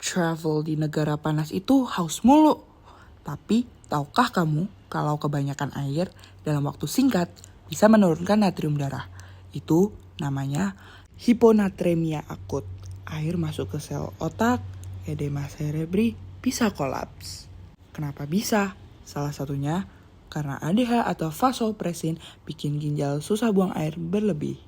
travel di negara panas itu haus mulu. Tapi, tahukah kamu kalau kebanyakan air dalam waktu singkat bisa menurunkan natrium darah? Itu namanya hiponatremia akut. Air masuk ke sel otak, edema cerebri, bisa kolaps. Kenapa bisa? Salah satunya karena ADH atau vasopresin bikin ginjal susah buang air berlebih.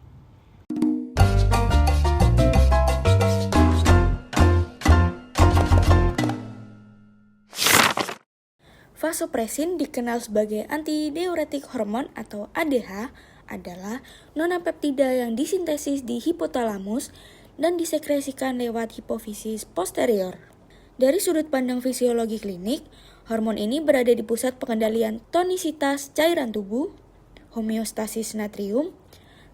Vasopresin dikenal sebagai antidiuretik hormon atau ADH adalah nonapeptida yang disintesis di hipotalamus dan disekresikan lewat hipofisis posterior. Dari sudut pandang fisiologi klinik, hormon ini berada di pusat pengendalian tonisitas cairan tubuh, homeostasis natrium,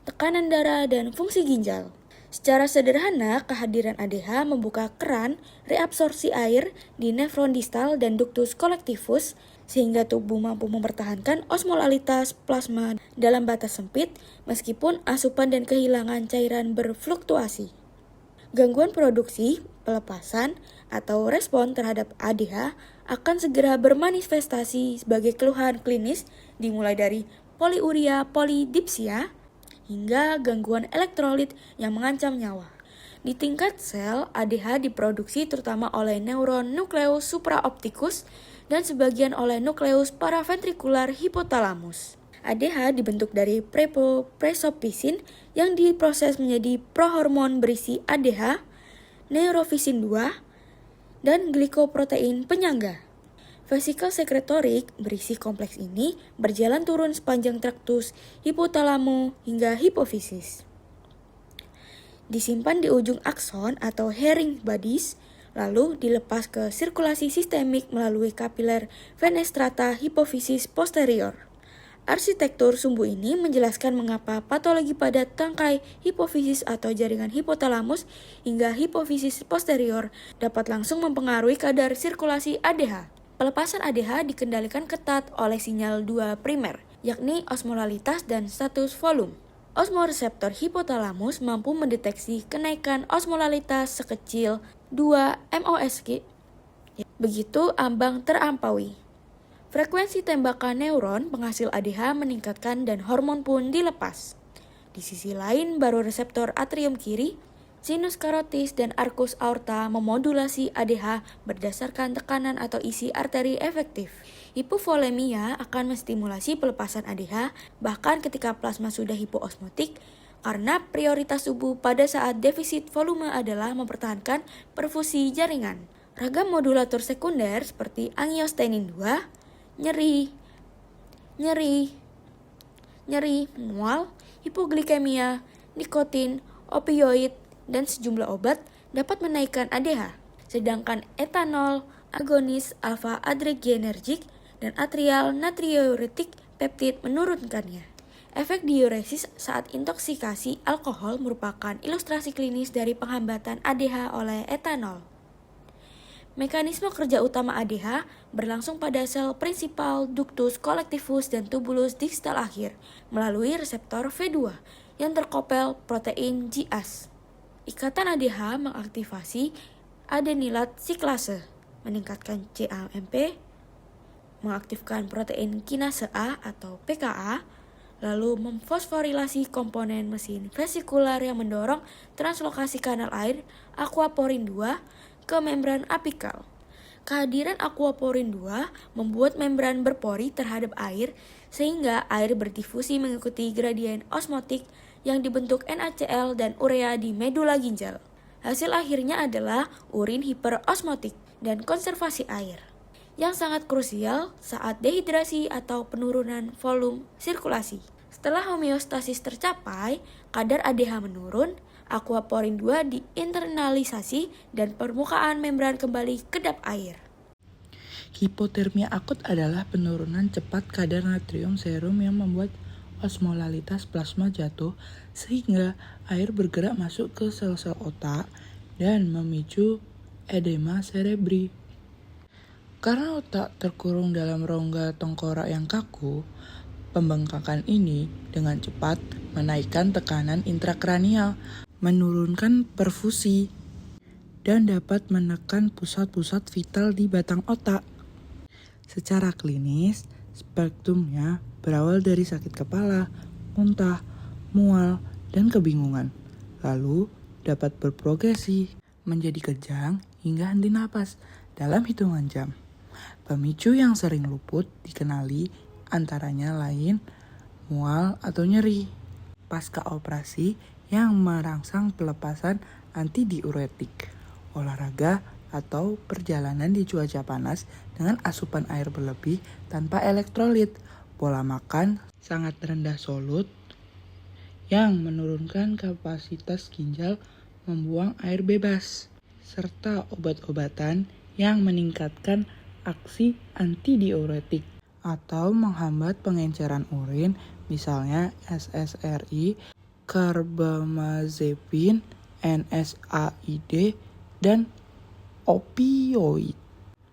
tekanan darah, dan fungsi ginjal. Secara sederhana, kehadiran ADH membuka keran reabsorpsi air di nefron distal dan ductus collectivus sehingga tubuh mampu mempertahankan osmolalitas plasma dalam batas sempit meskipun asupan dan kehilangan cairan berfluktuasi. Gangguan produksi, pelepasan, atau respon terhadap ADH akan segera bermanifestasi sebagai keluhan klinis dimulai dari poliuria polidipsia hingga gangguan elektrolit yang mengancam nyawa. Di tingkat sel, ADH diproduksi terutama oleh neuron nukleus supraoptikus dan sebagian oleh nukleus paraventrikular hipotalamus. ADH dibentuk dari presopisin yang diproses menjadi prohormon berisi ADH, neurofisin 2, dan glikoprotein penyangga. Vesikel sekretorik berisi kompleks ini berjalan turun sepanjang traktus hipotalamo hingga hipofisis. Disimpan di ujung akson atau Herring bodies, lalu dilepas ke sirkulasi sistemik melalui kapiler fenestrata hipofisis posterior. Arsitektur sumbu ini menjelaskan mengapa patologi pada tangkai hipofisis atau jaringan hipotalamus hingga hipofisis posterior dapat langsung mempengaruhi kadar sirkulasi ADH. Pelepasan ADH dikendalikan ketat oleh sinyal 2 primer, yakni osmolalitas dan status volume. Osmoreseptor hipotalamus mampu mendeteksi kenaikan osmolalitas sekecil 2 MOSG. Begitu ambang terampaui. Frekuensi tembakan neuron penghasil ADH meningkatkan dan hormon pun dilepas. Di sisi lain, baroreseptor atrium kiri, sinus karotis dan arcus aorta memodulasi ADH berdasarkan tekanan atau isi arteri efektif. Hipovolemia akan menstimulasi pelepasan ADH bahkan ketika plasma sudah hipoosmotik karena prioritas tubuh pada saat defisit volume adalah mempertahankan perfusi jaringan. Ragam modulator sekunder seperti angiostensin 2, nyeri, mual, hipoglikemia, nikotin, opioid, dan sejumlah obat dapat menaikkan ADH, sedangkan etanol, agonis alfa adrenergic, dan atrial natriuretik peptid menurunkannya. Efek diuresis saat intoksikasi alkohol merupakan ilustrasi klinis dari penghambatan ADH oleh etanol. Mekanisme kerja utama ADH berlangsung pada sel prinsipal ductus collectivus dan tubulus distal akhir melalui reseptor V2 yang terkopel protein GAS. Ikatan ADH mengaktifasi adenilat siklase, meningkatkan CAMP, mengaktifkan protein kinase A atau PKA, lalu memfosforilasi komponen mesin vesikular yang mendorong translokasi kanal air aquaporin 2 ke membran apikal. Kehadiran aquaporin 2 membuat membran berpori terhadap air sehingga air berdifusi mengikuti gradien osmotik yang dibentuk NaCl dan urea di medula ginjal. Hasil akhirnya adalah urin hiperosmotik dan konservasi air, yang sangat krusial saat dehidrasi atau penurunan volume sirkulasi. Setelah homeostasis tercapai, kadar ADH menurun, aquaporin 2 diinternalisasi, dan permukaan membran kembali kedap air. Hipotermia akut adalah penurunan cepat kadar natrium serum yang membuat osmolalitas plasma jatuh sehingga air bergerak masuk ke sel-sel otak dan memicu edema cerebri. Karena otak terkurung dalam rongga tengkorak yang kaku, pembengkakan ini dengan cepat menaikkan tekanan intrakranial, menurunkan perfusi, dan dapat menekan pusat-pusat vital di batang otak. Secara klinis, spektrumnya berawal dari sakit kepala, muntah, mual, dan kebingungan. Lalu dapat berprogresi menjadi kejang hingga henti napas dalam hitungan jam. Pemicu yang sering luput dikenali antaranya lain mual atau nyeri pasca operasi yang merangsang pelepasan antidiuretik, olahraga atau perjalanan di cuaca panas dengan asupan air berlebih tanpa elektrolit, pola makan sangat rendah solut yang menurunkan kapasitas ginjal membuang air bebas, serta obat-obatan yang meningkatkan aksi antidiuretik atau menghambat pengenceran urin, misalnya SSRI, karbamazepin, NSAID, dan opioid.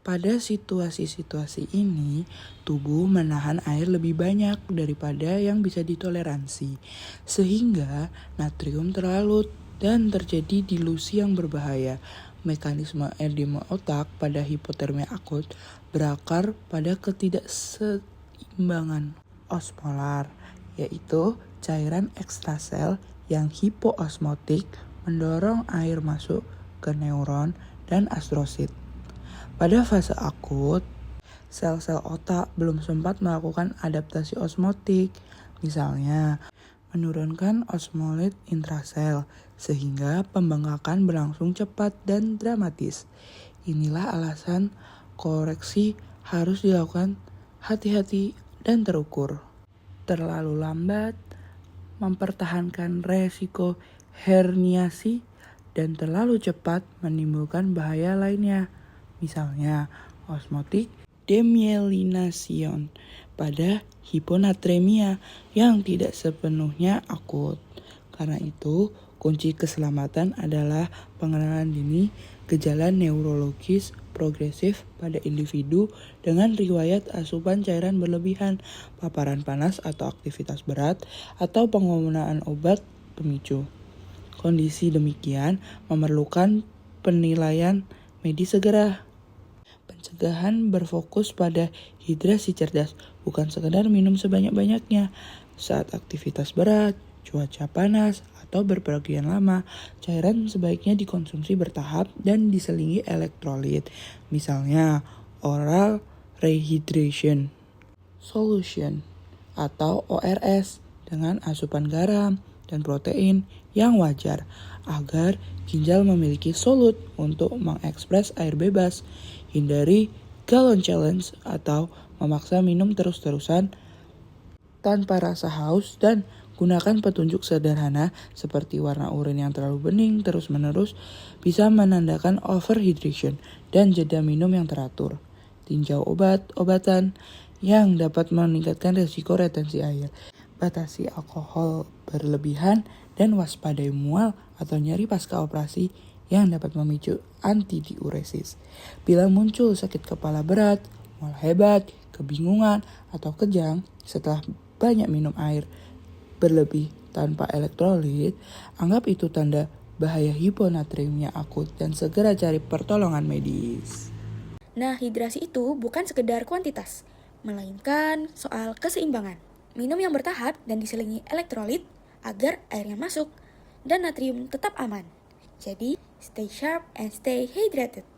Pada situasi-situasi ini, tubuh menahan air lebih banyak daripada yang bisa ditoleransi, sehingga natrium terlarut dan terjadi dilusi yang berbahaya. Mekanisme edema otak pada hipotermia akut berakar pada ketidakseimbangan osmolar, yaitu cairan ekstrasel yang hipoosmotik mendorong air masuk ke neuron dan astrosit. Pada fase akut, sel-sel otak belum sempat melakukan adaptasi osmotik, misalnya menurunkan osmolit intrasel, sehingga pembengkakan berlangsung cepat dan dramatis. Inilah alasan koreksi harus dilakukan hati-hati dan terukur. Terlalu lambat mempertahankan resiko herniasi dan terlalu cepat menimbulkan bahaya lainnya, misalnya osmotic demyelination pada hiponatremia yang tidak sepenuhnya akut. Karena itu, kunci keselamatan adalah pengenalan dini gejala neurologis progresif pada individu dengan riwayat asupan cairan berlebihan, paparan panas atau aktivitas berat, atau penggunaan obat pemicu. Kondisi demikian memerlukan penilaian medis segera. Pencegahan berfokus pada hidrasi cerdas, bukan sekedar minum sebanyak-banyaknya. Saat aktivitas berat, cuaca panas, atau berpergian lama, cairan sebaiknya dikonsumsi bertahap dan diselingi elektrolit, misalnya oral rehydration solution atau ORS dengan asupan garam dan protein yang wajar agar ginjal memiliki solut untuk mengekspres air bebas. Hindari gallon challenge atau memaksa minum terus-terusan tanpa rasa haus dan gunakan petunjuk sederhana seperti warna urin yang terlalu bening terus-menerus bisa menandakan overhydration dan jeda minum yang teratur. Tinjau obat-obatan yang dapat meningkatkan risiko retensi air. Batasi alkohol berlebihan dan waspadai mual atau nyeri pasca operasi yang dapat memicu antidiuresis. Bila muncul sakit kepala berat, mual hebat, kebingungan, atau kejang setelah banyak minum air berlebih tanpa elektrolit, anggap itu tanda bahaya hiponatremia akut dan segera cari pertolongan medis. Nah, hidrasi itu bukan sekedar kuantitas, melainkan soal keseimbangan. Minum yang bertahap dan diselingi elektrolit agar airnya masuk dan natrium tetap aman. Jadi, stay sharp and stay hydrated.